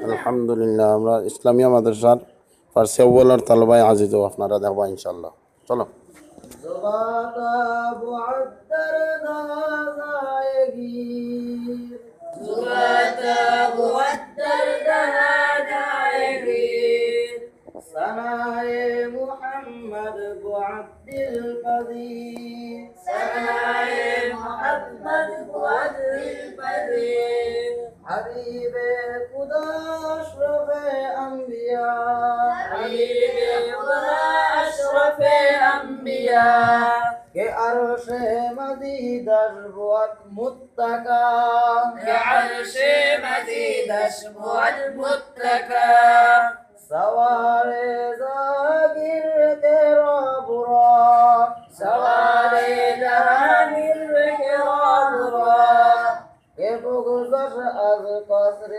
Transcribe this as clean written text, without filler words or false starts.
আলহামদুলিল্লাহ আমরা ইসলামিয়া মাদ্রাসার ফার্সি আউয়াল আর তালবায় আজিজ আপনারা দেখবা ইনশাআল্লাহ। চলো ज़ुबाता मुअद्दर ना जाएगी, ज़ुबाता मुअद्दर ना जाएगी, सनाए मुहम्मद अब्दुल कदीर, सनाए मुहम्मद अब्दुल कदीर, हबीबे खुदा अशरफे अंबिया, हबीबे खुदा अशरफे अंबिया, के अर्शे मदीदश बुअत मुत्तका, के अर्शे मदीदश बुअत मुत्तका, सवारे जागिर तेरा बुरा, सवारे जागिर तेरा बुरा, के बुगज़श अज़ कसर